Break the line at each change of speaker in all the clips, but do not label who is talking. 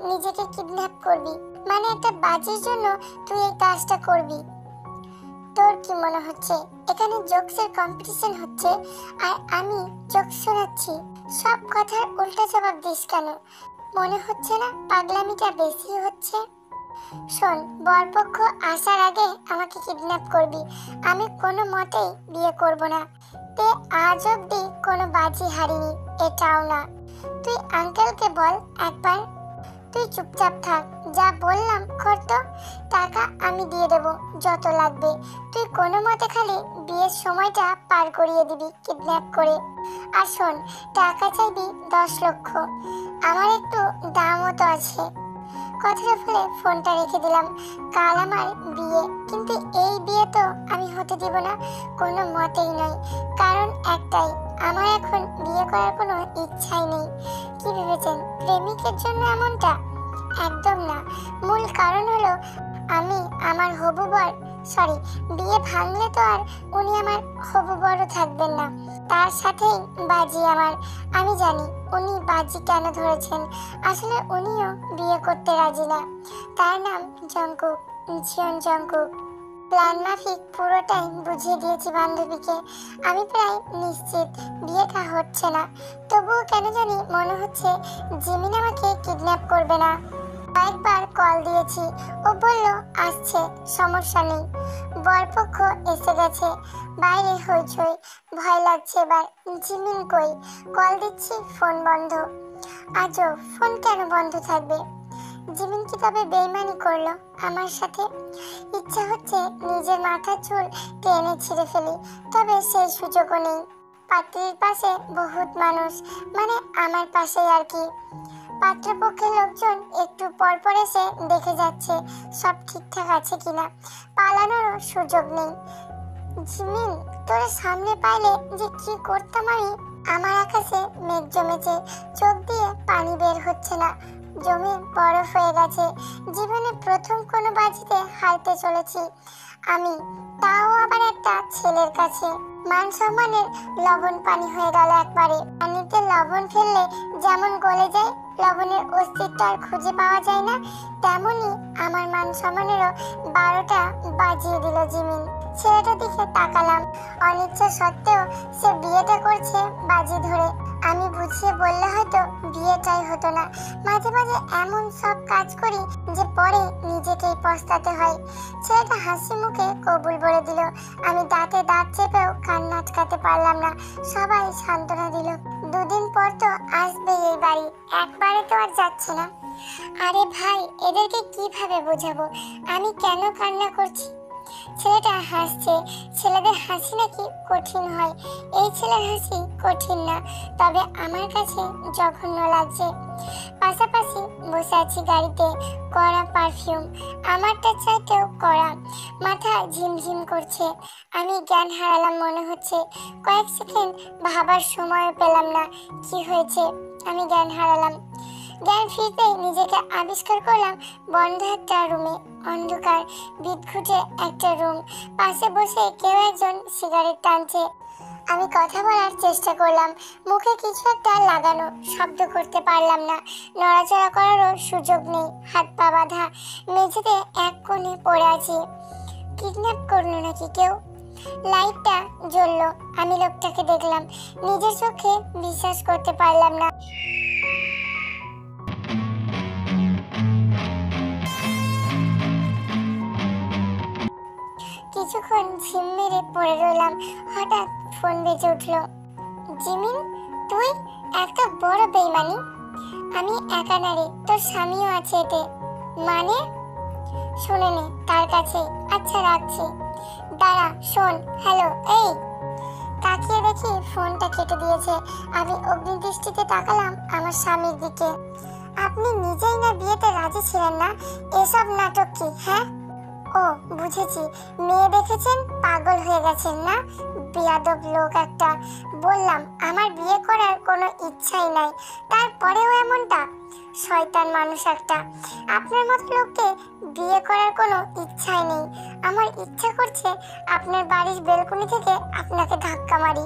নিজেকে কিডন্যাপ করবি, মানে একটা বাজির জন্য তুই এই কাজটা করবি? তোর কি মনে হচ্ছে এখানে জোকসের কম্পিটিশন হচ্ছে আর আমি জোকস শোনাচ্ছি? সব কথার উল্টা জবাব দিস কেন? মনে হচ্ছে না পাগলামিটা বেশি হচ্ছে? শোন, বরপক্ষ আসার আগে আমাকে কিডন্যাপ করবি, আমি কোনো মতেই বিয়ে করব না। তে আজ অব্দি কোনো বাজি হারিনি, এটাও না। তুই আঙ্কেলকে বল একবার। তুই চুপচাপ থাক, যা বললাম কর তো। টাকা আমি দিয়ে দেবো যত লাগবে, তুই কোনো মতে খালি বিয়ের সময়টা পার করিয়ে দিবি কিডন্যাপ করে। আর শোন, টাকা চাইবি 10 লক্ষ, আমার একটু দামও তো আছে। কথাটা বলে ফোনটা রেখে দিলাম। কাল আমার বিয়ে, কিন্তু এই বিয়ে তো আমি হতে দিব না, কোনো মতেই নয়। কারণ একটাই, আমার এখন বিয়ে করার কোনো ইচ্ছাই নেই। কি ভেবেছেন প্রেমিকের জন্য এমনটা? একদম না। মূল কারণ হলো আমি আমার হবু বর, সরি, বিয়ে ভাঙলে তো আর উনি আমার হবু বরও থাকবেন না, তার সাথেই বাজি আমার। আমি জানি উনি বাজি কেন ধরেছেন, আসলে উনিও বিয়ে করতে রাজি না। তার নাম জঙ্কুক, জিয়ন জঙ্কুক। প্ল্যান মাফিক পুরোটাই বুঝিয়ে দিয়েছি বান্ধবীকে। আমি প্রায় নিশ্চিত বিয়েটা হচ্ছে না, তবুও কেন জানি মনে হচ্ছে জিমিন আমাকে কিডন্যাপ করবে না। কয়েকবার কল দিয়েছি, ও বলল আসছে, সমস্যা নেই। বরপক্ষ এসে গেছে, বাইরে হইচই, ভয় লাগছে এবার। জিমিন কই? কল দিচ্ছি, ফোন বন্ধ। আজও ফোন কেন বন্ধ থাকবে? জিমিন কি তবে বেইমানি করলো আমার সাথে? ইচ্ছা হচ্ছে নিজের মাথার চুল টেনে ছিঁড়ে ফেলি, তবে সেই সুযোগও নেই। পাত্রীর পাশে বহুত মানুষ, মানে আমার পাশেই আর কি। পাত্রপক্ষের লোকজন একটু পর পর এসে দেখে যাচ্ছে সব ঠিকঠাক আছে কিনা, পালানোরও সুযোগ নেই। জিমিন, তোর সামনে পাইলে যে কি করতাম আমি। আমার আকাশে মেঘ জমেছে, চোখ দিয়ে পানি বের হচ্ছে না, জমে বরফ হয়ে গেছে। জীবনে প্রথম কোনো বাজিতে হারতে চলেছি আমি, তাও আবার একটা ছেলের কাছে। মান সম্মানের লবণ পানি হয়ে গেল একবারে। পানিতে লবণ ফেললে যেমন গলে যায়, লবণের অস্তিত্ব আর খুঁজে পাওয়া যায় না, তেমনি আমার মান সম্মানেরও 12টা বাজিয়ে দিল জিমিন। ছেলেটার দিকে তাকালাম, অনিচ্ছা সত্ত্বেও সে বিয়েটা করছে বাজি ধরে। আমি বুঝিয়ে বললে হয়তো বিয়েটাই হতো না। মাঝে মাঝে এমন সব কাজ করি যে পরে নিজেকেই পস্তাতে হয়। ছেলেটা হাসি মুখে কবুল বলে দিল। আমি দাঁতে দাঁত চেপেও কান্না আটকাতে পারলাম না। সবাই সান্ত্বনা দিল। 2 দিন পর তো আসবে এই বাড়ি, একবারে তো আর যাচ্ছে না। আরে ভাই, এদেরকে কিভাবে বোঝাবো আমি কেন কান্না করছি? ছেলেটা হাসছে। ছেলেদের হাসি নাকি কঠিন হয়, এই ছেলের হাসি কঠিন না, তবে আমার কাছে জঘন্য লাগছে। পাশাপাশি বসে আছি গাড়িতে, কড়া পারফিউম, আমারটা চাইতেও কড়া। মাথা ঝিমঝিম করছে, আমি জ্ঞান হারালাম মনে হচ্ছে। কয়েক সেকেন্ড ভাবার সময় পেলাম না কি হয়েছে, আমি জ্ঞান হারালাম। জ্ঞান ফিরতে নিজেকে আবিষ্কার করলাম বন্ধ একটা রুমে, অন্ধকার বিদঘুটে একটা রুম। পাশে বসে কেউ একজন সিগারেট টানছে। আমি কথা বলার চেষ্টা করলাম, মুখে কিছু একটা লাগানো, শব্দ করতে পারলাম না, নড়াচড়া করারও সুযোগ নেই, হাত পা বাঁধা। মেঝেতে এক কোণে পড়ে আছি। কিডন্যাপ করলো নাকি কেউ? লাইটটা জ্বললো, আমি লোকটাকে দেখলাম, নিজের চোখে বিশ্বাস করতে পারলাম না। কিছুক্ষণ ঝিম মেরে পড়ে রইলাম। হঠাৎ ফোন বেজে উঠলো। জিমিন, তুই? এত বড় বেইমানি! আমি একা না রে, তোর স্বামীও আছে এতে। মানে? শুনে নে তার কাছে। আচ্ছা রাখছি। দাঁড়া, শোন। হ্যালো, এই। তাকিয়ে দেখি ফোনটা কেটে দিয়েছে। আমি অগ্নিদৃষ্টিতে তাকালাম আমার স্বামীর দিকে। আপনি নিজেই না বিয়েতে রাজি ছিলেন না, এসব নাটক কি? হ্যাঁ, ও বুঝেছি, মেয়ে দেখেছেন পাগল হয়ে গেছেন না? বেয়াদব লোক একটা। বললাম আমার বিয়ে করার কোনো ইচ্ছাই নাই, তারপরেও এমনটা। শয়তান মানুষ একটা। আপনার মতো লোককে বিয়ে করার কোনো ইচ্ছাই নেই। আমার ইচ্ছা করছে আপনার বাড়ির বেলকনি থেকে আপনাকে ধাক্কা মারি।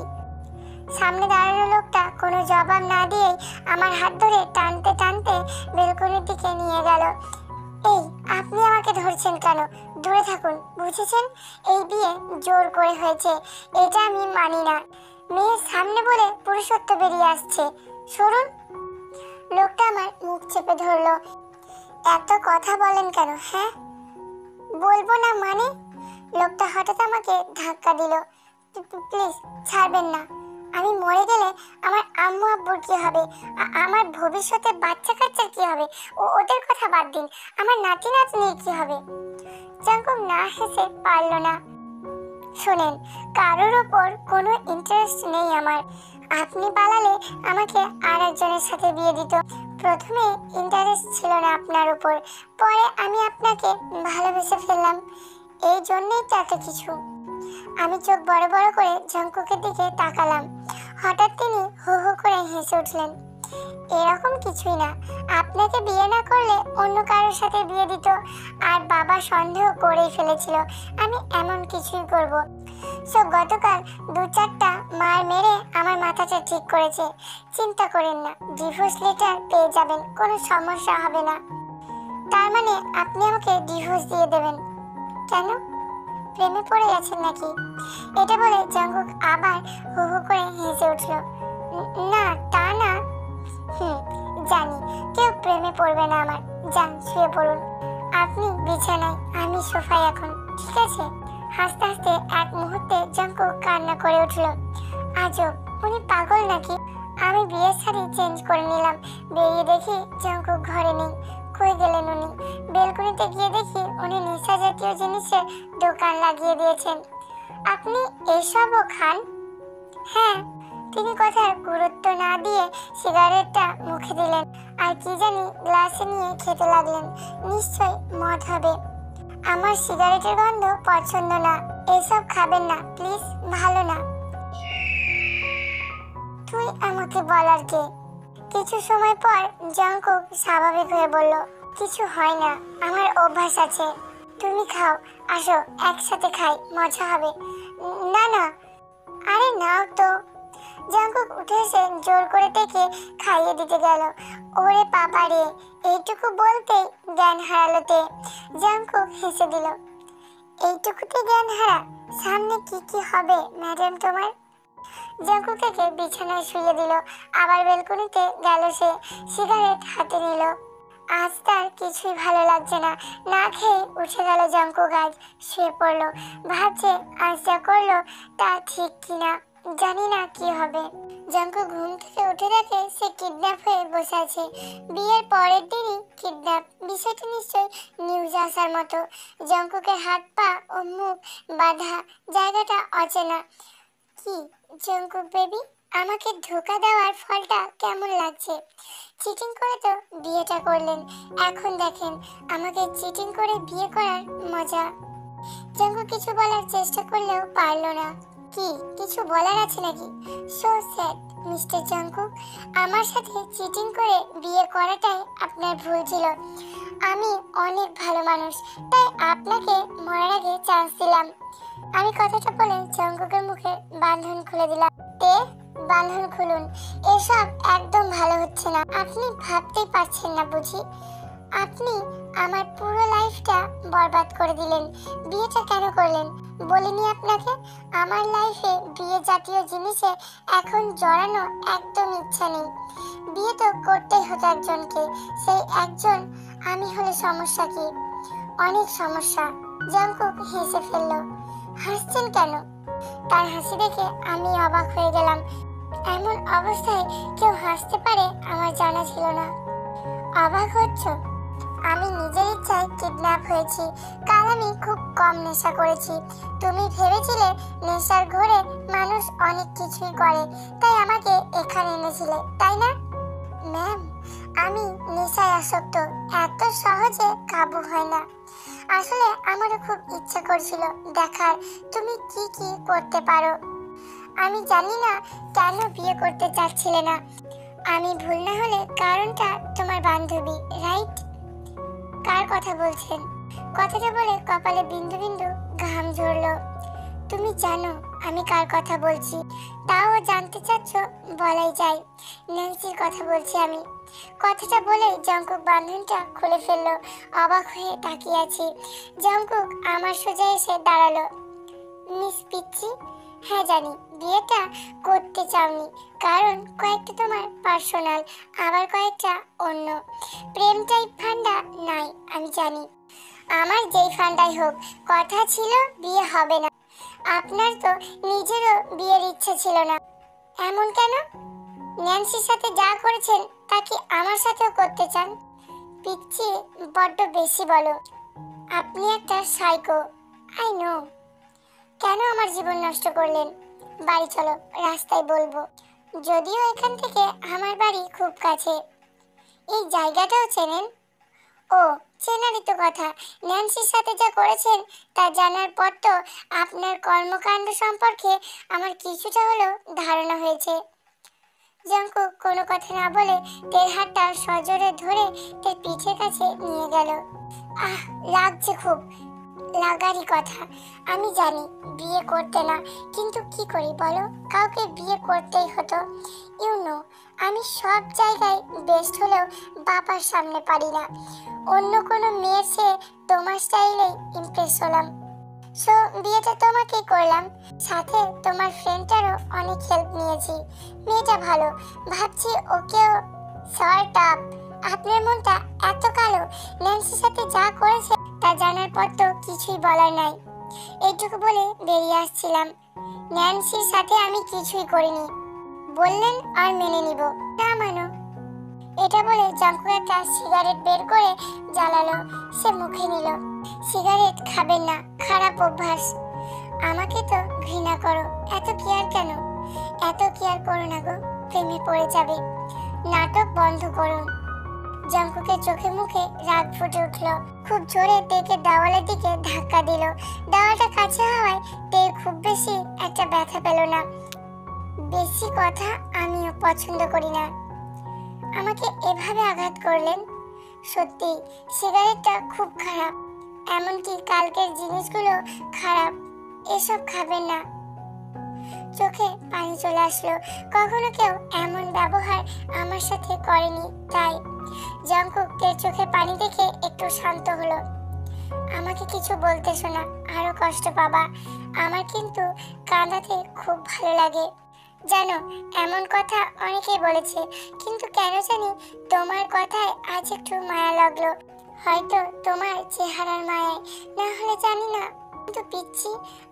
সামনে দাঁড়ানো লোকটা কোনো জবাব না দিয়েই আমার হাত ধরে টানতে টানতে বেলকনি বেলকনির দিকে নিয়ে গেল। এই, আপনি আমাকে ধরছেন কেন? দূরে থাকুন, বুঝেছেন? এই বিয়ে জোর করে হয়েছে, এটা আমি মানি না। মেয়ের সামনে বলে পুরুষত্ব বেরিয়ে আসছে, সরুন। লোকটা আমার মুখ চেপে ধরলো। এত কথা বলেন কেন? হ্যাঁ, বলবো না মানে? লোকটা হঠাৎ আমাকে ধাক্কা দিল। প্লিজ ছাড়বেন না। আমি মরে গেলে আমার আম্মু আব্বুর কি হবে? আমার ভবিষ্যতে বাচ্চা কাচ্চার কি হবে? ওদের কথা বাদ দিন, আমার নাতি নাতনির কি হবে? জাঙ্কুক না হেসে পারল না। শোনেন, কারোর ওপর কোনো ইন্টারেস্ট নেই আমার। আপনি পালালে আমাকে আর একজনের সাথে বিয়ে দিত। প্রথমে ইন্টারেস্ট ছিল না আপনার উপর, পরে আমি আপনাকে ভালোবেসে ফেললাম। এই জন্যই তো এত কিছু। আমি চোখ বড় বড় করে জাঙ্কুকের দিকে তাকালাম। হঠাৎ তিনি হু হু করে হেসে উঠলেন। এরকম কিছুই না, আপনাকে বিয়ে না করলে অন্য কারোর সাথে বিয়ে দিত, আর বাবা সন্দেহ করেই ফেলেছিল আমি এমন কিছুই করব। সো গতকাল 2-4টা মার মেরে আমার মাথাটা ঠিক করেছে। চিন্তা করেন না, ডিভোর্স লেটার পেয়ে যাবেন, কোনো সমস্যা হবে না। তার মানে আপনি আমাকে ডিভোর্স দিয়ে দেবেন? কেন, প্রেমে পড়ে গেছেন নাকি? এটা বলে জাঙ্কুক আবার হু হু করে হেসে উঠল। না, তা না। জানি কেউ প্রেমে পড়বে না আমার। যান, শুয়ে পড়ুন। আপনি বিছানায়, আমি সোফায় এখন, ঠিক আছে? হাসতে হাসতে এক মুহূর্তে জাঙ্কুক কান্না করে উঠল। আজব, উনি পাগল নাকি? আমি বিয়ের শাড়ি চেঞ্জ করে নিলাম, বেরিয়ে দেখি জাঙ্কুক ঘরে নেই। কই গেলেন উনি? বেলকনিতে গিয়ে দেখি উনি নেশা জাতীয় জিনিসের দোকান লাগিয়ে দিয়েছেন। আপনি এসবও খান? হ্যাঁ। তিনি কথার গুরুত্ব না দিয়ে সিগারেটটা মুখে দিলেন, আর কি জানি গ্লাসে নিয়ে খেতে লাগলেন। নিশ্চয় মদ হবে। আমার সিগারেটের গন্ধ পছন্দ না, এসব খাবেন না প্লিজ, ভালো না। তুই আমাকে বলার কে? কিছু সময় পর জাঙ্কুক স্বাভাবিক হয়ে বলল, কিছু হয় না, আমার অভ্যাস আছে। তুমি খাও, আসো একসাথে খাই, মজা হবে। না না। আরে নাও তো। জাঙ্কুক উঠে এসে জোর করে ডেকে খাইয়ে দিতে গেল। ওরে বাবা রে, এইটুকু বলতেই জ্ঞান হারালোতে। জাঙ্কুক হেসে দিল। এইটুকুতে জ্ঞান হারা? সামনে কি কি হবে ম্যাডাম তোমার? জাঙ্কুককে বিছানায় শুয়ে দিল। আবার বেলকনিতে গেল সে, সিগারেট হাতে নিল। আজ তার কিছুই ভালো লাগছে না। না খেয়ে উঠে গেল জাঙ্কুক, আজ শুয়ে পড়ল। ভাবছে আজ যা করলো তা ঠিক কিনা, জানি না কি হবে। জাঙ্কুক ঘুম থেকে উঠে দেখে সে কিডন্যাপ হয়ে বসে আছে। বিয়ের পরের দিনই কিডন্যাপ, বিষয়টা নিশ্চয় নিউজ আসার মতো। জাঙ্কুকের হাত পা ও মুখ বাঁধা, জায়গাটা অচেনা। কি জাঙ্কুক বেবি, আমাকে ধোঁকা দেওয়ার ফলটা কেমন লাগছে? চিটিং করে তো বিয়েটা করলেন, এখন দেখেন আমাকে চিটিং করে বিয়ে করার মজা। জাঙ্কুক কিছু বলার চেষ্টা করলেও পারল না। কি কিছু বলার আছে নাকি? সো স্যাড মিস্টার জাঙ্কুক, আমার সাথে চিটিং করে বিয়ে করাটাই আপনার ভুল ছিল। আমি অনেক ভালো মানুষ, তাই আপনাকে মরার আগে চান্স দিলাম। আমি কথাটা বলে জাঙ্কুকের মুখে বাঁধন খুলে দিলাম। বাঁধন খুলুন, এসব একদম ভালো হচ্ছে না। আপনি ভাবতেই পারছেন না বুঝি? আপনি আমার পুরো লাইফটা বরবাদ করে দিলেন। বিয়েটা কেন করলেন বলিনি আপনাকে? আমার লাইফে বিয়ে জাতীয় জিনিসে এখন জড়ানো একদম ইচ্ছা নেই। বিয়ে তো করতেই হতো একজনকে, সেই একজন আমি হলে সমস্যা কি? অনেক সমস্যা। জাঙ্কুক হেসে ফেলল। হাসছেন কেন? তার হাসি দেখে আমি অবাক হয়ে গেলাম। এমন অবস্থায় কেউ হাসতে পারে আমার জানা ছিল না। অবাক হচ্ছ? আমি নিজের ইচ্ছায় কিডন্যাপ হয়েছি, কাল আমি খুব কম নেশা করেছি। তুমি ভেবেছিলে নেশার ঘোরে মানুষ অনেক কিছুই করে, তাই আমাকে এখানে এনেছিলে, তাই না? ম্যাম, আমি নেশায় আসক্ত, এত সহজে কাবু হয় না। আসলে আমারও খুব ইচ্ছা করছিল দেখার তুমি কি কি করতে পারো। আমি জানি না কেন বিয়ে করতে চাচ্ছিলে না। আমি ভুল না হলে কারণটা তোমার বান্ধবী, রাইট? কার কথা বলছেন? কথাটা বলে কপালে বিন্দু বিন্দু ঘাম ঝরলো। তুমি জানো আমি কার কথা বলছি? তাও জানতে চাচ্ছ? বলাই যায়, ন্যান্সির কথা বলছি আমি। কথাটা বলে জঙ্কুক বান্ধনটা খুলে ফেললো। অবাক হয়ে তাকিয়ে আছি। জঙ্কুক আমার সোজা এসে দাঁড়ালো। মিস পিচ্চি, হ্যাঁ জানি বিয়েটা করতে চাওনি, কারণ কয়েকটা তোমার পার্সোনাল, আবার কয়েকটা অন্য প্রেম টাইপ ফান্ডা নাই, আমি জানি। আমার যেই ফান্ডাই হোক, কথা ছিল বিয়ে হবে না। আপনার তো নিজেরও বিয়ের ইচ্ছে ছিল না, এমন কেন? ন্যান্সির সাথে যা করেছেন তা কি আমার সাথেও করতে চান? পিচ্চি, বড্ড বেশি বলো। আপনি একটা সাইকো, আই নো। কেন আমার জীবন নষ্ট করলেন? বাড়ি চলো, রাস্তায় বলবো। যদিও এখান থেকে আমার বাড়ি খুব কাছে। এই জায়গাটাও চেনেন? ও, চেনারই তো কথা। ন্যান্সির সাথে যা করেছেন তা জানার পর তো আপনার কর্মকাণ্ড সম্পর্কে আমার কিছুটা হলেও ধারণা হয়েছে। জঙ্কুক কোনো কথা না বলে তের হাতটা সজোরে ধরে তের পিঠের কাছে নিয়ে গেল। আহ, লাগছে খুব। লাগারই কথা। আমি জানি বিয়ে করতে না, কিন্তু কি করি বলো? কাউকে বিয়ে করতেই হতো। ইউ নো, আমি সব জায়গায় বেস্ট হলেও বাবার সামনে পারি না। অন্য কোনো মেয়ের চেয়ে তোমার স্টাইলেই ইমপ্রেস হলাম। সো বিয়েটা তোমাকেই করলাম, সাথে তোমার ফ্রেন্ডটারও অনেক হেল্প নিয়েছি। মেয়েটা ভালো, ভাবছি ওকেও সর্ট আপ। আপনার মনটা এত কালো, ন্যান্সির সাথে যা করেছে তা জানার পর তো কিছুই বলার নাই। এইটুকু বলে বেরিয়ে আসছিলাম। ন্যান্সির সাথে আমি কিছুই করিনি বললেন আর মেনে নিব না মানো? এটা বলে জঙ্কুক একটা সিগারেট বের করে জ্বালালো। সে মুখে নিল। সিগারেট খাবেন না, খারাপ অভ্যাস। আমাকে তো ঘৃণা করো, এত কেয়ার কেন? এত কেয়ার করো না গো, প্রেমে পড়ে যাবে। নাটক বন্ধ করুন। জঙ্কুকের চোখে মুখে রাগ ফুটে উঠল। খুব জোরে তেকে দেওয়ালের দিকে ধাক্কা দিল। দেওয়ালটা কাছে হওয়ায় তে খুব বেশি একটা ব্যথা পেল না। বেশি কথা আমিও পছন্দ করি না। আমাকে এভাবে আঘাত করলেন? সত্যি সিগারেটটা খুব খারাপ, এমনকি কালকের জিনিসগুলো খারাপ। এসব খাবেন না। চোখে পানি চলে আসলো। কখনো কেউ এমন ব্যবহার আমার সাথে করেনি, তাই। জঙ্কুক তের চোখে পানি দেখে একটু শান্ত হলো। আমাকে কিছু বলতে শোনা, আরো কষ্ট পাবা। আমার কিন্তু কাঁদাতে খুব ভালো লাগে জানো। এমন কথা অনেকেই বলেছে, কিন্তু কেন জানি তোমার কথায় আজ একটু মায়া লাগলো। হয়তো তোমার চেহারার মায়ায়, না হলে জানি না। কিন্তু পিচ্ছি,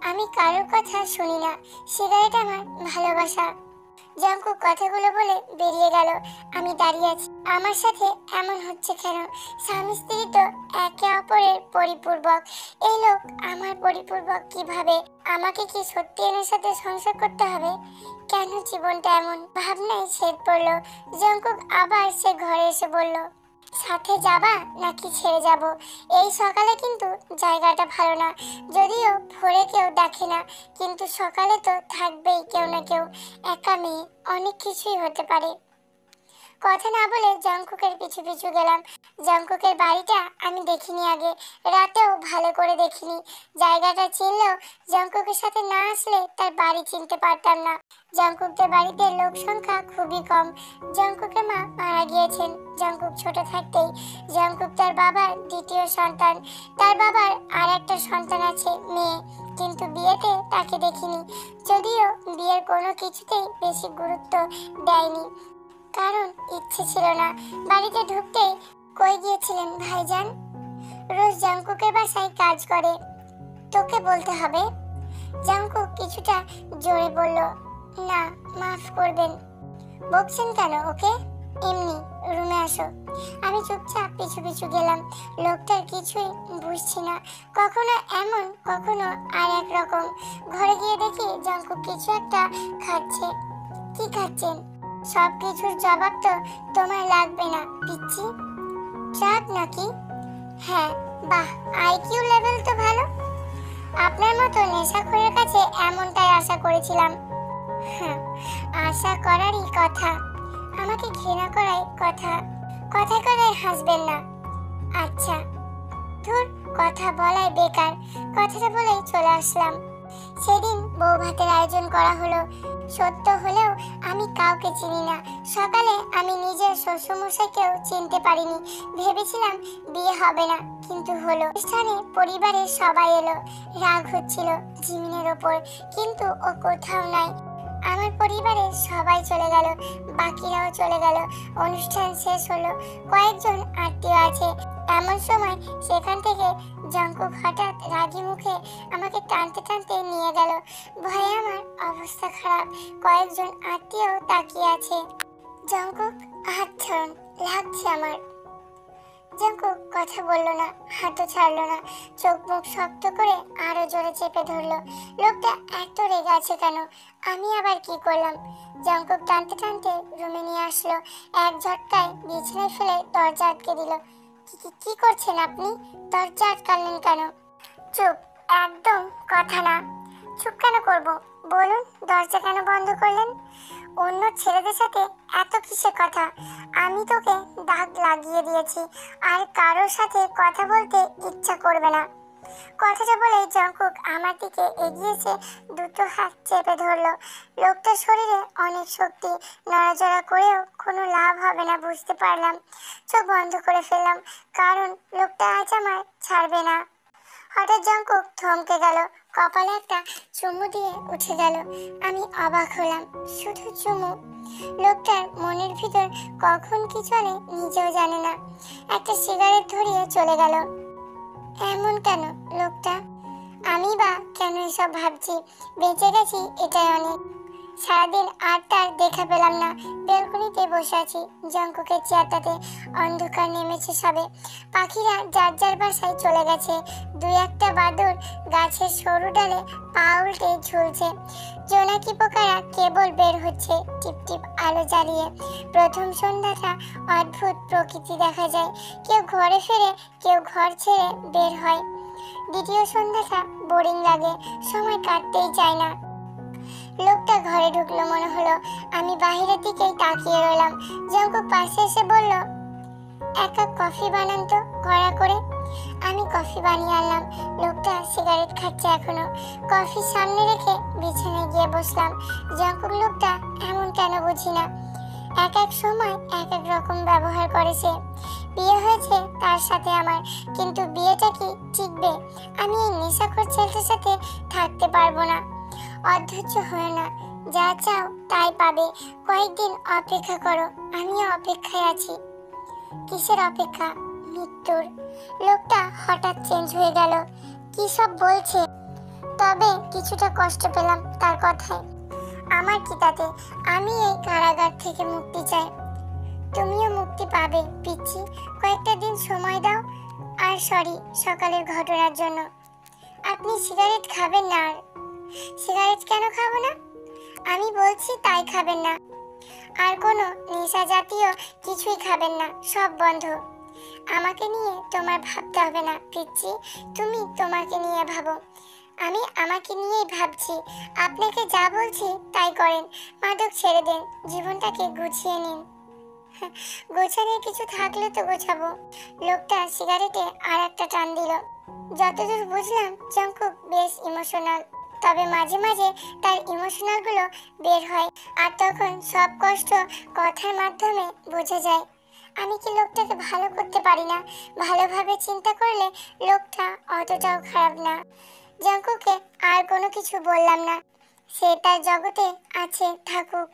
আমি কারোর কথা শুনি না। সিগারেট আমার ভালোবাসা। জঙ্কুক কথাগুলো বলে বেরিয়ে গেল। আমি দাঁড়িয়ে আছি। আমার সাথে এমন হচ্ছে কেন? স্বামী স্ত্রী তো একে অপরের পরিপূরক। এই লোক আমার পরিপূরক কিভাবে? আমাকে কি সত্যি এর সাথে সংসার করতে হবে? কেন জীবনটা এমন? ভাবনায় ছেদ পড়ল। জঙ্কুক আবার সে ঘরে এসে বলল, সাথে যাবা নাকি ছেড়ে যাব? এই সকালে কিন্তু জায়গাটা ভালো না। যদিও ভোরে কেউ দেখে না, কিন্তু সকালে তো থাকবেই কেউ না কেউ। একা মেয়ে, অনেক কিছুই হতে পারে। কথা না বলে জঙ্কুকের পিছু পিছু গেলাম। জঙ্কুকের বাড়িটা আমি দেখিনি আগে, রাতেও ভালো করে দেখিনি। জায়গাটা চিনলেও জঙ্কুকের সাথে না আসলে তার বাড়ি চিনতে পারতাম না। জঙ্কুকদের বাড়িতে লোক সংখ্যা খুবই কম। জঙ্কুকের মা মারা গিয়েছেন জঙ্কুক ছোট থাকতেই। জঙ্কুক তার বাবার দ্বিতীয় সন্তান। তার বাবার আর একটা সন্তান আছে, মেয়ে, কিন্তু বিয়েতে তাকে দেখিনি। যদিও বিয়ের কোনো কিছুতেই বেশি গুরুত্ব দেয়নি, কারণ ইচ্ছে ছিল না। বাড়িতে ঢুকতেই, কই গিয়েছিলেন ভাইজান? রোজ জঙ্কুকের বাসায় কাজ করে, তোকে বলতে হবে। জঙ্কুক কিছুটা জোরে বলল, না মাফ করবেন। বকছেন কেন ওকে? এমনি, রুমে আসো। আমি চুপচাপ পিছু পিছু গেলাম। লোকটার কিছুই বুঝছি না, কখনো এমন কখনো আর এক রকম। ঘরে গিয়ে দেখি জঙ্কুক কিছু একটা খাচ্ছে। কি খাচ্ছেন? সব কিছুর জবাব তো তোমার লাগবে না পিচ্ছি। ট্রাক নাকি? হ্যাঁ। বাহ, আইকিউ লেভেল তো ভালো। আপনার মতো নেশাখোরের কাছে এমনটাই আশা করেছিলাম। হ্যাঁ, আশা করারই কথা। আমাকে ঘৃণা করাই কথা। কথায় কথায় হাসবেন না। আচ্ছা, ধুর, কথা বলাই বেকার। কথাটা বলেই চলে আসলাম। সেদিন বউ ভাতের আয়োজন করা হলো। সত্য হলেও আমি কাউকে চিনি না। সকালে আমি নিজের শ্বশুরমশাইকেও চিনতে পারিনি। ভেবেছিলাম বিয়ে হবে না, কিন্তু হলো। অনুষ্ঠানে পরিবারের সবাই এলো। রাগ হচ্ছিল জিমিনের ওপর, কিন্তু ও কোথাও নাই। আমার পরিবারের সবাই চলে গেল, বাকিরাও চলে গেল। অনুষ্ঠান শেষ হলো। কয়েকজন আত্মীয় আছে। এমন সময় সেখান থেকে জঙ্কুক হঠাৎ রাগী মুখে আমাকে টানতে টানতে নিয়ে গেল। ভয়ে আমার অবস্থা খারাপ। কয়েকজন আত্মীয় তাকিয়ে আছে। জঙ্কুক, হাত ছাড়ুন, লাগছে আমার। জঙ্কুক কথা বলল না, হাতও ছাড়লো না। চোখ মুখ শক্ত করে আরো জোরে চেপে ধরলো। লোকটা এত রেগে আছে কেন? আমি আবার কি করলাম? জঙ্কুক টানতে টানতে রুমে নিয়ে আসলো। এক ঝটকায় বিছানায় ফেলে দরজা আটকে দিল। কি করছেন আপনি? দরজা আটকালেন কেন? চুপ, একদম কথা না। চুপ কেন করব? বলুন, দরজা কেন বন্ধ করলেন? অন্য ছেলেদের সাথে এত কিসের কথা? আমি তোকে দাগ লাগিয়ে দিয়েছি, আর কারোর সাথে কথা বলতে ইচ্ছা করবে না। কথাটা বলে জঙ্কুক আমার দিকে এগিয়েছে, দুটো হাত চেপে ধরলো। লোকটার শরীরে অনেক শক্তি, নড়াচড়া করেও কোনো লাভ হবে না বুঝতে পারলাম। চোখ বন্ধ করে ফেললাম, কারণ লোকটা আজ আমার ছাড়বে না। হঠাৎ জঙ্কুক থমকে গেল, কপালে একটা চুমু দিয়ে উঠে গেল। আমি অবাক হলাম, শুধু চুমু? লোকটার মনের ভিতর কখন কি চলে নিজেও জানে না। একটা সিগারেট ধরিয়ে চলে গেল। এমন কেন লোকটা? আমি বা কেন এসব ভাবছি? বেঁচে গেছি এটাই অনেক। সারাদিন আর তার দেখা পেলাম না। বেলকনিতে বসে আছি, জঙ্কুকের চেয়ারটাতে। অন্ধকার নেমেছে সবে। পাখিরা যার যার বাসায় চলে গেছে। দুই একটা বাদুড় গাছের সরু ডালে পা উল্টে ঝুলছে। জোনাকি পোকারা কেবল বের হচ্ছে টিপ টিপ আলো জ্বালিয়ে। প্রথম সন্ধ্যাটা অদ্ভুত প্রকৃতি দেখা যায়। কেউ ঘরে ফেরে, কেউ ঘর ছেড়ে বের হয়। দ্বিতীয় সন্ধ্যাটা বোরিং লাগে, সময় কাটতেই চায় না। লোকটা ঘরে ঢুকলো মনে হলো। আমি বাহিরের দিকেই তাকিয়ে রইলাম। জঙ্কুক পাশে এসে বলল, এক কাপ কফি বানান তো কড়া করে। আমি কফি বানিয়ে আনলাম। লোকটা সিগারেট খাচ্ছে এখনো। কফি সামনে রেখে বিছানায় গিয়ে বসলাম। জঙ্কুক লোকটা এমন কেন বুঝি না। এক এক সময় এক এক রকম ব্যবহার করেছে। বিয়ে হয়েছে তার সাথে আমার, কিন্তু বিয়েটা কি টিকবে? আমি এই নেশাখোর ছেলেটার সাথে থাকতে পারবো না। অধৈর্য হয় না, যা চাও তাই পাবে। কয়েকদিন অপেক্ষা করো, আমিও অপেক্ষায় আছি। কিসের অপেক্ষা? মৃত্যুর। লোকটা হঠাৎ চেঞ্জ হয়ে গেল। কি সব বলছে? তবে কিছুটা কষ্ট পেলাম তার কথায়। আমার কি তাতে? আমি এই কারাগার থেকে মুক্তি চাই। তুমিও মুক্তি পাবে পিচ্ছি। কয়েকটা দিন সময় দাও। আর সরি সকালের ঘটনার জন্য। আপনি সিগারেট খাবেন না? আর সিগারেট কেন খাবো না? আমি বলছি তাই খাবেন না। আর কোনো নেশা জাতীয় কিছুই খাবেন না, সব বন্ধ। আমাকে নিয়ে তোমার ভাবতে হবে না পিচ্ছি, তুমি তোমাকে নিয়ে ভাবো। আমি আমাকে নিয়েই ভাবছি। আপনাকে যা বলছি তাই করেন। মাদক ছেড়ে দেন, জীবনটাকে গুছিয়ে নিন। গোছানোর কিছু থাকলে তো গোছাবো। লোকটা সিগারেটে আর একটা টান দিল। যতদূর বুঝলাম জঙ্কুক বেশ ইমোশনাল, তবে মাঝে মাঝে তার ইমোশনাল গুলো বের হয়, আর তখন সব কষ্ট কথার মাধ্যমে বোঝা যায়। আমি কি লোকটাকে ভালো করতে পারি না? ভালোভাবে চিন্তা করলে লোকটা অতটাও খারাপ না। জঙ্কুকে আর কোনো কিছু বললাম না। সে তার জগতে আছে, থাকুক।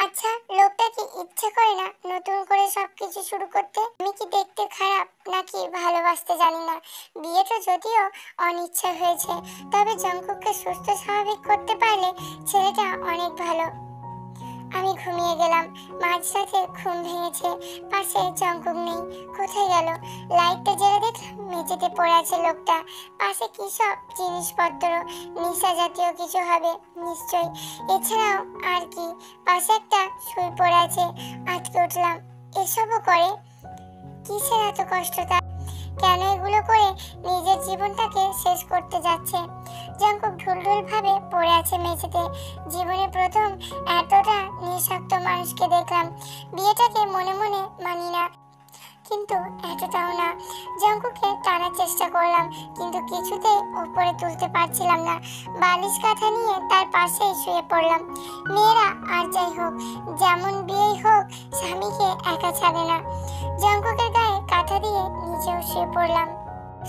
আচ্ছা, লোকটা কি ইচ্ছে করে না নতুন করে সবকিছু শুরু করতে? আমি কি দেখতে খারাপ নাকি ভালোবাসতে জানি না? বিয়েটা যদিও অনিচ্ছা হয়েছে, তবে জঙ্কুককে সুস্থ স্বাভাবিক করতে পারলে ছেলেটা অনেক ভালো। আমি ঘুমিয়ে গেলাম। মাঝরাতে ঘুম ভেঙেছে। পাশে জঙ্কুক নেই, কোথায় গেল? লাইটটা জ্বেলে দেখলাম মেঝেতে পড়ে আছে লোকটা। পাশে কি সব জিনিসপত্র, নেশা জাতীয় কিছু হবে নিশ্চয়ই। এছাড়াও আর কি? পাশে একটা সুই পড়ে আছে। আটকে উঠলাম। এসবও করে? কিসের এত কষ্ট তার? কেন এগুলো করে নিজের জীবনটাকে শেষ করতে যাচ্ছে? জঙ্কুক ঢুলঢুল ভাবে পড়ে আছে মেঝেতে। জীবনে প্রথম এতটা নিঃস্বার্থ মানুষকে দেখলাম। বিয়েটাকে মনে মনে মানি না, কিন্তু এতটাও না। জঙ্কুকে টানার চেষ্টা করলাম, কিন্তু কিছুতেই উপরে তুলতে পারছিলাম না। বালিশ কাঁথা নিয়ে তার পাশেই শুয়ে পড়লাম। মেয়েরা আর যাই হোক, যেমন বিয়েই হোক, স্বামীকে একা ছাড়ে না। জঙ্কুকের গায়ে কাঁথা দিয়ে নিজেও শুয়ে পড়লাম।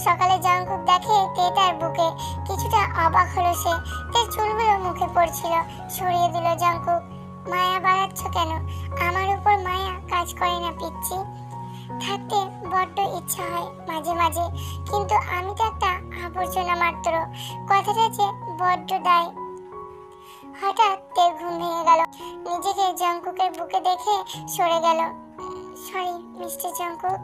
সকালে জঙ্কুক দেখে তে তার বুকে। কিছুটা অবাক হলো সে। তার চুলগুলো মুখে পড়ছিল, সরিয়ে দিল জঙ্কুক। মায়া বাড়াচ্ছ কেন? আমার উপর মায়া কাজ করে না পিচ্ছি। থাকতে বড্ড ইচ্ছা হয় মাঝে মাঝে, কিন্তু আমি তো একটা আবর্জনা মাত্র। কথাটা যে বড্ড দায়। হঠাৎ তের ঘুম ভেঙে গেল। নিজেকে জঙ্কুকের বুকে দেখে সরে গেল। সরি মিস্টার জঙ্কুক,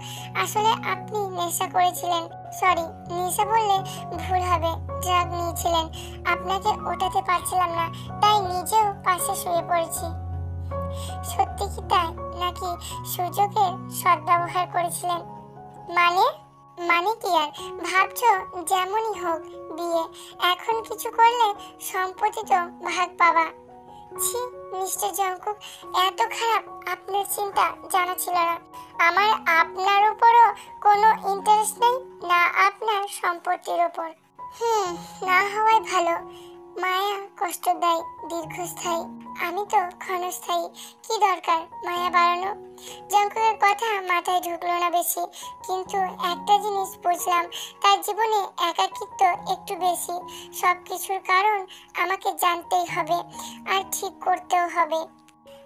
আসলে আপনি নেশা করেছিলেন। সরি, নেশা বললে ভুল হবে, ড্রাগ নিয়েছিলেন। আপনাকে ওঠাতে পারছিলাম না, তাই নিজেও পাশে শুয়ে পড়েছি। সত্যি কি তাই, নাকি সুযোগের সদ্ব্যবহার করেছিলেন? মানে মানে কি আর ভাবছো? যেমনই হোক বিয়ে, এখন কিছু করলে সম্পত্তি তো ভাগ পাবা। ছি মিস্টার জঙ্কুক, এত খারাপ আপনার চিন্তা জানা ছিল না। আমার আপনার উপরও কোনো ইন্টারেস্ট নেই, না আপনার সম্পত্তির উপর। না হওয়াই ভালো। মায়া কষ্ট দেয়, দীর্ঘস্থায়ী। আমি তো ক্ষণস্থায়ী। কি দরকার মায়া বাড়ানো? জঙ্কুকের কথা মাথায় ঢুকলো না বেশি, কিন্তু একটা জিনিস বুঝলাম, তার জীবনে একাকিত্ব একটু বেশি। সবকিছুর কারণ আমাকে জানতেই হবে, আর ঠিক করতেও হবে।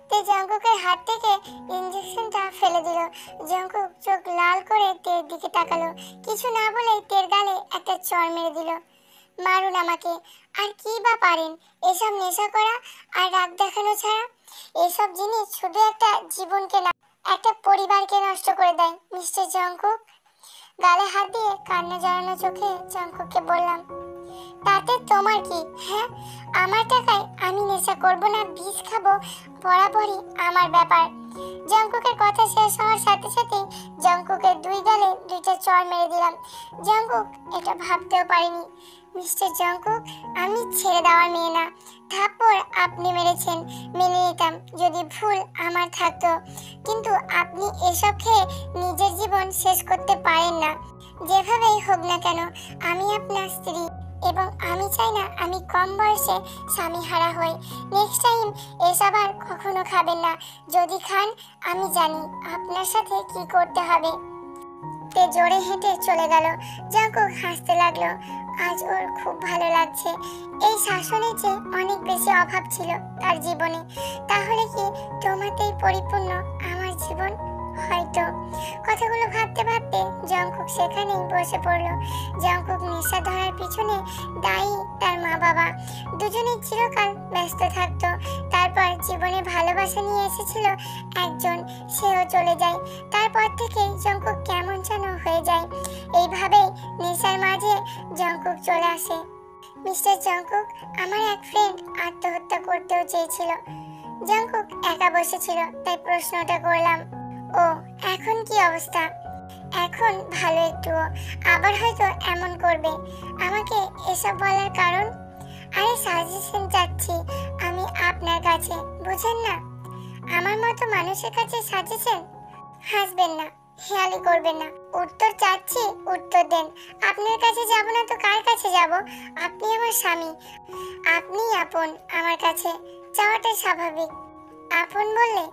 তে জঙ্কুকের হাত থেকে ইঞ্জেকশনটা ফেলে দিল। জঙ্কুক চোখ লাল করে তের দিকে তাকালো। কিছু না বলেই তের গালে একটা চড় মেরে দিল। মারুন আমাকে, আর কি বা পারেন? এসব নেশা করা আর রাগ দেখানো ছাড়া। এসব জিনিস শুধু একটা জীবনকে না, একটা পরিবারকে নষ্ট করে দেয় মিস্টার জঙ্কুক। গালে হাত দিয়ে কান্না জড়ানো চোখে জঙ্কুককে বললাম, তাতে তোমার কি? হ্যাঁ, আমার টাকায় আমি নেশা করব না, বিষ খাবো, বরাবরই আমার ব্যাপার। জঙ্কুকের কথা শেষ হওয়ার সাথে সাথেই জঙ্কুকের দুই গালে দুইটা চড় মেরে দিলাম। জঙ্কুক এটা ভাবতেও পারিনি। মিস্টার জঙ্কুক, আমি ছেড়ে দেওয়ার মেয়ে না। থাপ্পড় আপনি মেরেছেন, মেনে নিতাম যদি ভুল আমার থাকতো, কিন্তু আপনি এসব খেয়ে নিজের জীবন শেষ করতে পারেন না। যেভাবেই হোক না কেন, আমি আপনার স্ত্রী, এবং আমি চাই না আমি কম বয়সে স্বামী হারা হই। নেক্সট টাইম এসব আর কখনো খাবেন না। যদি খান, আমি জানি আপনার সাথে কি করতে হবে। তে জোরে হেঁটে চলে গেল। জঙ্কুক হাসতে লাগলো। আজ ওর খুব ভালো লাগছে। এই শাসনের যে অনেক বেশি অভাব ছিল তার জীবনে। তাহলে কি তোমাতেই পরিপূর্ণ আমার জীবন? হয়তো। কথাগুলো ভাবতে ভাবতে জঙ্কুক সেখানেই বসে পড়লো। জঙ্কুক নেশা ধরার পিছনে দায়ী তার মা বাবা। দুজনেই চিরকাল ব্যস্ত থাকতো। তারপর জীবনে ভালোবাসা নিয়ে এসেছিল একজন, সেও চলে যায়। তারপর থেকে জঙ্কুক কেমন যেন হয়ে যায়। এইভাবেই নেশার মাঝে জঙ্কুক চলে আসে। মিস্টার জঙ্কুক, আমার এক ফ্রেন্ড আত্মহত্যা করতেও চেয়েছিল। জঙ্কুক একা বসেছিল, তাই প্রশ্নটা করলাম। ও, এখন কি অবস্থা? এখন ভালো একটুও, আবার হয়তো এমন করবে। আমাকে এসব বলার কারণ? আরে সাজেশন চাচ্ছি আমি আপনার কাছে, বুঝেন না? আমার মতো মানুষের কাছে সাজেশন? হাসবেন না, হেয়ালি করবেন না। উত্তর চাচ্ছি, উত্তর দেন। আপনার কাছে যাব না তো কার কাছে যাব? আপনি আমার স্বামী, আপনিই আপন আমার কাছে। চাওয়াটা স্বাভাবিক। আপন বললে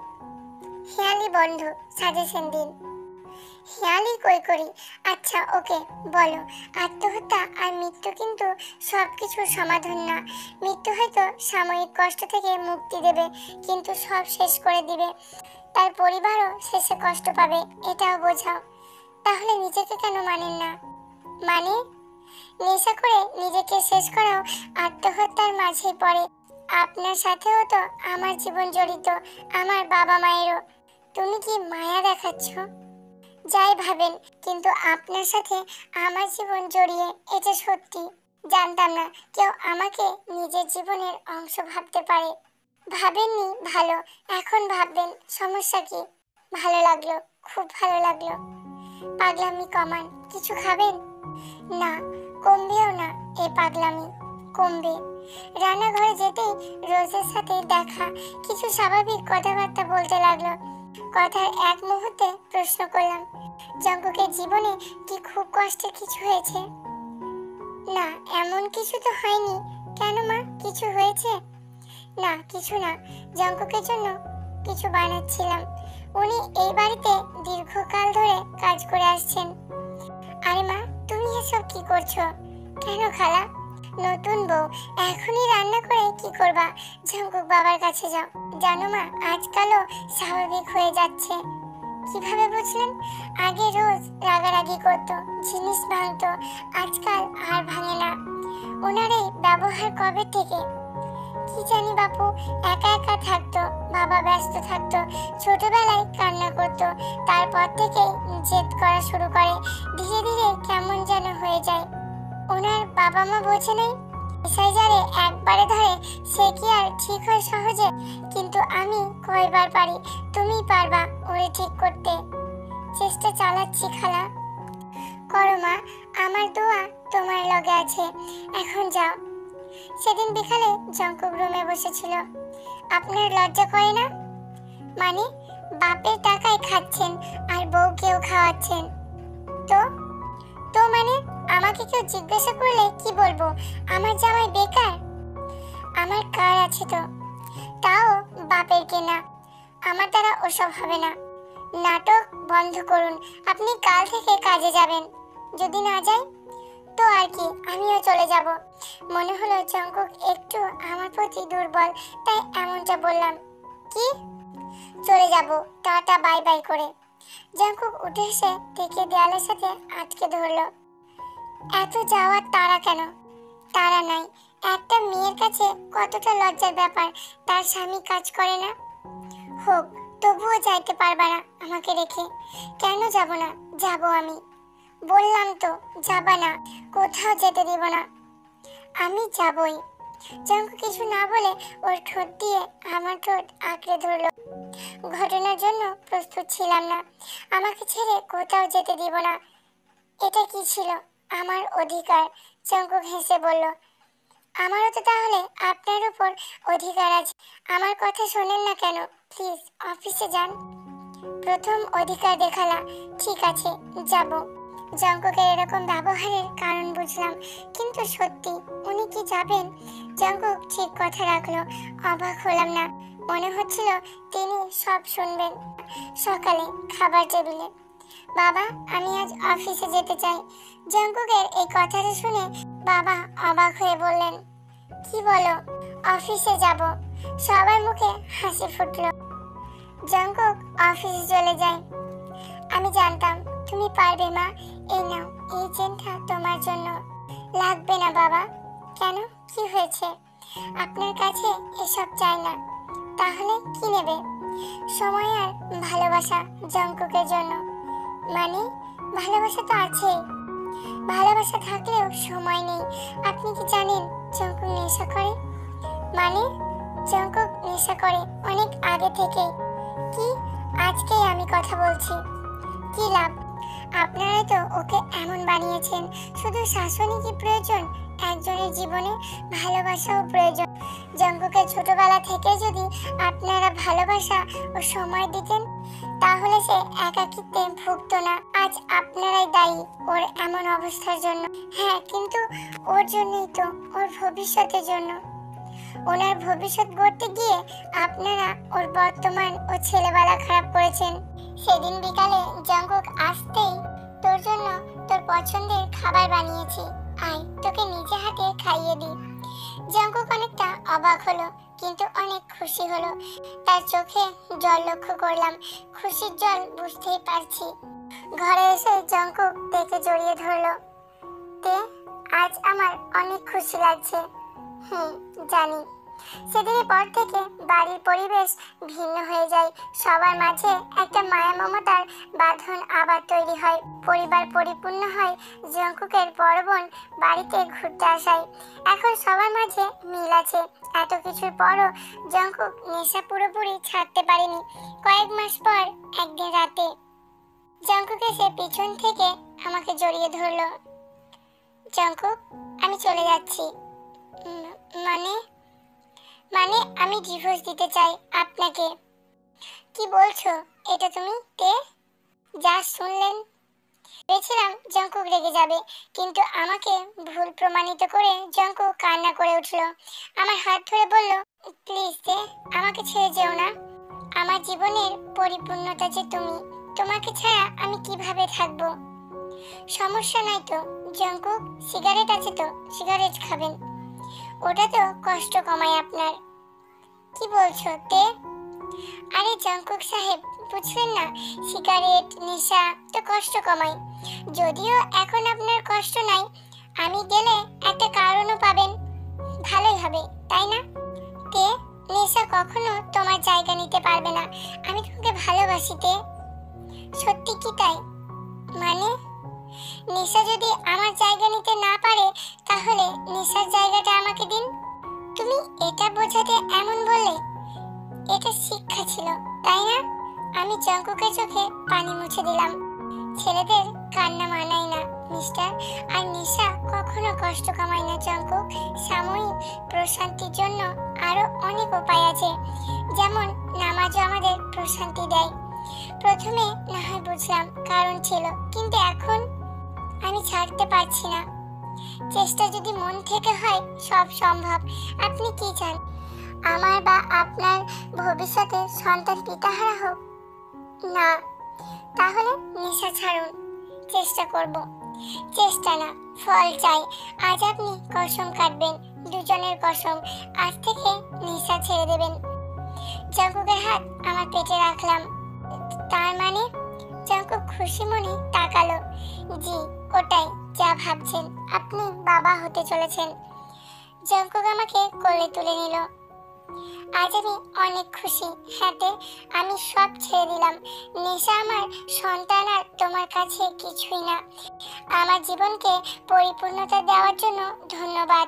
হেয়ালি বন্ধ, সাজেশন দিন। হেয়ালি কই করি। আচ্ছা ওকে, বলো। আত্মহত্যা আর মৃত্যু কিন্তু সবকিছুর সমাধান না। মৃত্যু হয়তো সাময়িক কষ্ট থেকে মুক্তি দেবে, কিন্তু সব শেষ করে দিবে। তার পরিবারও শেষে কষ্ট পাবে, এটাও বোঝাও। তাহলে নিজেকে কেন মানেন না? মানে নেশা করে নিজেকে শেষ করাও আত্মহত্যার মাঝেই পড়ে। আপনার সাথেও তো আমার জীবন জড়িত, আমার বাবা মায়েরও। তুমি কি মায়া দেখাচ্ছ? যাই ভাবেন, কিন্তু আপনার সাথে আমার জীবন জড়িয়ে, এটা সত্যি। জানতাম না কেউ আমাকে নিজের জীবনের অংশ ভাবতে পারে। ভাবেননি ভালো, এখন ভাববেন, সমস্যা কি? ভালো লাগলো, খুব ভালো লাগলো। পাগলামি কমান। কিছু খাবেন? না, কমবেও না এই পাগলামি। কমবে। রান্নাঘরে যেতেই রোজের সাথে দেখা, কিছু স্বাভাবিক কথাবার্তা বলতে লাগলো। কথার এক মুহূর্তে প্রশ্ন করলাম, জঙ্কুকের জীবনে কি খুব কষ্টের কিছু হয়েছে? না, এমন কিছু তো হয়নি। কেন মা, কিছু হয়েছে? না, কিছু না, জঙ্কুকের জন্য কিছু বানাচ্ছিলাম। উনি এই বাড়িতে দীর্ঘকাল ধরে কাজ করে আসছেন। আরে মা, তুমি এসব কি করছো? কেন খালা? নতুন বউ, এখনই রান্না করে কি করবা? জঙ্কুক বাবার কাছে যাও। জানো মা, আজকালও স্বাভাবিক হয়ে যাচ্ছে। কিভাবে বুঝলেন? আগে রোজ রাগারাগি করতো, জিনিস ভাঙতো, আজকাল আর ভাঙে না। ওনার এই ব্যবহার কবে থেকে? কি জানি বাপু, একা একা থাকতো, বাবা ব্যস্ত থাকতো, ছোটবেলায় কান্না করতো, তারপর থেকে জেদ করা শুরু করে, ধীরে ধীরে কেমন যেন হয়ে যায়। ওনার বাবা মা বোঝে নাই, এসআই যারে একবারে ধরে সে কি আর ঠিক হয় সহজে? কিন্তু আমি কয়বার পারি, তুমি পারবা ওরে ঠিক করতে? চেষ্টা চালাচ্ছি খালা। করো মা, আমার দোয়া তোমার লগে আছে। এখন যাও। সেদিন বিকালে জঙ্কুক রুমে বসেছিল। আপনার লজ্জা করে না? মানে, বাপের টাকায় খাচ্ছেন আর বউকেও খাওয়াচ্ছেন। তো তো মানে, আমাকে কেউ জিজ্ঞাসা করলে কি বলবো? আমার জামাই বেকার? আমার কার আছে তো, তাও বাপের কেনা। আমার দ্বারা ওসব হবে না। নাটক বন্ধ করুন। আপনি কাল থেকে কাজে যাবেন। যদি না যাই তো আর কি, আমিও চলে যাব। মনে হলো জঙ্কুক একটু আমার প্রতি দুর্বল, তাই এমনটা বললাম। কি? চলে যাব, টাটা বাই বাই করে। জঙ্কুক উঠে এসে থেকে দেয়ালের সাথে আটকে ধরলো। এত যাওয়ার তাড়া কেন? তাড়া নাই। একটা মেয়ের কাছে কতটা লজ্জার ব্যাপার তার স্বামী কাজ করে না। হোক, তবুও যাইতে পারবা না আমাকে রেখে। কেন যাব না? যাব আমি। বললাম তো যাবা না, কোথাও যেতে দিব না। আমি যাবই। জঙ্কু কিছু না বলে ওর ঠোঁট দিয়ে আমার ঠোঁট আঁকড়ে ধরলো। ঘটনার জন্য প্রস্তুত ছিলাম না। আমাকে ছেড়ে কোথাও যেতে দিব না, এটা কি ছিল? আমার অধিকার। জঙ্কুক হেসে বলল, আমারও তো তাহলে আপনার উপর অধিকার আছে। আমার কথা শোনেন না কেন? প্লিজ অফিসে যান। প্রথম অধিকার দেখালা। ঠিক আছে, যাব। জঙ্কুকের এরকম ব্যবহারের কারণ বুঝলাম, কিন্তু সত্যি উনি কি যাবেন? জঙ্কুক ঠিক কথা রাখলো। অবাক হলাম না, মনে হচ্ছিল তিনি সব শুনবেন। সকালে খাবার টেবিলে, বাবা আমি আজ অফিসে যেতে চাই। জঙ্কুকের এই কথাটা শুনে বাবা অবাক হয়ে বললেন, কি বলো? অফিসে যাব? সবার মুখে হাসি ফুটলো। জঙ্কুক অফিসে চলে যায়। আমি জানতাম তুমি পারবে মা। এই নাও, এই চেনটা তোমার জন্য। লাগবে না বাবা। কেন, কি হয়েছে? আপনার কাছে এসব চাই না। তাহলে কি নেবে? সময় আর ভালোবাসা জঙ্কুকের জন্য। মানে, ভালোবাসা তো আছেই। ভালোবাসা থাকলেও সময় নেই। আপনি কি জানেন জঙ্কুক নেশা করে? মানে, জঙ্কুক নেশা করে অনেক আগে থেকেই। কি? আজকেই আমি কথা বলছি। কি লাভ? আপনারাই তো ওকে এমন বানিয়েছেন। শুধু শাসনই কি প্রয়োজন? একজনের জীবনে ভালোবাসাও প্রয়োজন। জঙ্কুকে ছোটবেলা থেকে যদি আপনারা ভালোবাসা ও সময় দিতেন, তাহলে সে একাকিত্বে ভুগতো না। আজ আপনারাই দায়ী ওর এমন অবস্থার জন্য। হ্যাঁ, কিন্তু ওর জন্যই তো, ওর ভবিষ্যতের জন্য। ওনার ভবিষ্যৎ গড়তে গিয়ে আপনারা ওর বর্তমান ও ছেলেবেলা খারাপ করেছেন। সেদিন বিকালে জঙ্কুক আসতেই তোর জন্য তোর পছন্দের খাবার বানিয়েছি, আয় তোকে নিজে হাতে খাইয়ে দিই। জঙ্কুক অনেকটা অবাক হলো, কিন্তু অনেক খুশি হলো। তার চোখে জল লক্ষ্য করলাম, খুশির জল বুঝতেই পারছি। ঘরে এসে জঙ্কুক দেখে জড়িয়ে ধরলো। তে, আজ আমার অনেক খুশি লাগছে। জানি। সেদিনের পর থেকে বাড়ির পরিবেশ ভিন্ন হয়ে যায়। সবার মাঝে একটা মায়া মমতার বাঁধন আবার তৈরি হয়। পরিবার পরিপূর্ণ হয় জঙ্কুকের বড় বোন বাড়িতে ঘুরতে আসায়। এখন সবার মাঝে মিল আছে। এত কিছুর পরও জঙ্কুক নেশা পুরোপুরি ছাড়তে পারেনি। কয়েক মাস পর একদিন রাতে জঙ্কুক এসে পিছন থেকে আমাকে জড়িয়ে ধরলো। জঙ্কুক, আমি চলে যাচ্ছি। মানে মানে আমি ডিভোর্স দিতে চাই আপনাকে। কি বলছো? এটা তুমি তে যা শুনলেন? ভেবেছিলাম জঙ্কুক রেগে যাবে, কিন্তু আমাকে ভুল প্রমাণিত করে জঙ্কুক কান্না করে উঠল। আমার হাত ধরে বলল, প্লিজ তে, আমাকে ছেড়ে যেও না। আমার জীবনের পরিপূর্ণতা যে তুমি, তোমাকে ছাড়া আমি কিভাবে থাকবো? সমস্যা নাই তো জঙ্কুক, সিগারেট আছে তো, সিগারেট খাবেন, ওটা তো কষ্ট কমায় আপনার। কি বলছো তে? আরে জঙ্কুক সাহেব, বুঝলেন না, সিগারেট নেশা তো কষ্ট কমায়। যদিও এখন আপনার কষ্ট নাই, আমি গেলে একটা কারণও পাবেন, ভালোই হবে তাই না? তে, নেশা কখনো তোমার জায়গা নিতে পারবে না, আমি তোমাকে ভালোবাসি তে। সত্যি কি তাই? মানে নেশা যদি আমার জায়গা নিতে না পারে, তাহলে নেশার জায়গাটা আমাকে দিন। তুমি এটা বোঝাতে এমন বললে? এটা শিক্ষা ছিল তাই না? আমি জঙ্কুকের চোখে পানি মুছে দিলাম। ছেলেদের কান্না মানায় না মিস্টার, আর নেশা কখনো কষ্ট কামায় না জঙ্কুক। সাময়িক প্রশান্তির জন্য আরো অনেক উপায় আছে, যেমন নামাজও আমাদের প্রশান্তি দেয়। প্রথমে না হয় বুঝলাম কারণ ছিল, কিন্তু এখন আমি ছাড়তে পারছি না। চেষ্টা যদি মন থেকে হয়, সব সম্ভব। আপনি কি চান, আমার বা আপনার ভবিষ্যতে সন্তান পিতাহারা হোক? না। তাহলে নেশা ছাড়ুন। চেষ্টা করব। চেষ্টা না, ফল চাই। আজ আপনি কসম কাটবেন, দুজনের কসম, আজ থেকে নেশা ছেড়ে দেবেন। জঙ্কুকের হাত আমার পেটে রাখলাম। তার মানে? জঙ্কুক খুশি মনে তাকালো। জি, ওটাই যা ভাবছেন, আপনি বাবা হতে চলেছেন। জঙ্কুক আমাকে কোলে তুলে নিল। আজ আমি অনেক খুশি। হাতে আমি সব ছেড়ে দিলাম। নেশা আমার সন্তান আর তোমার কাছে কিছুই না। আমার জীবনকে পরিপূর্ণতা দেওয়ার জন্য ধন্যবাদ।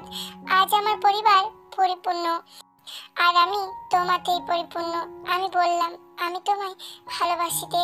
আজ আমার পরিবার পরিপূর্ণ, আর আমি তোমাতেই পরিপূর্ণ। আমি বললাম, আমি তোমায় ভালোবাসি তে।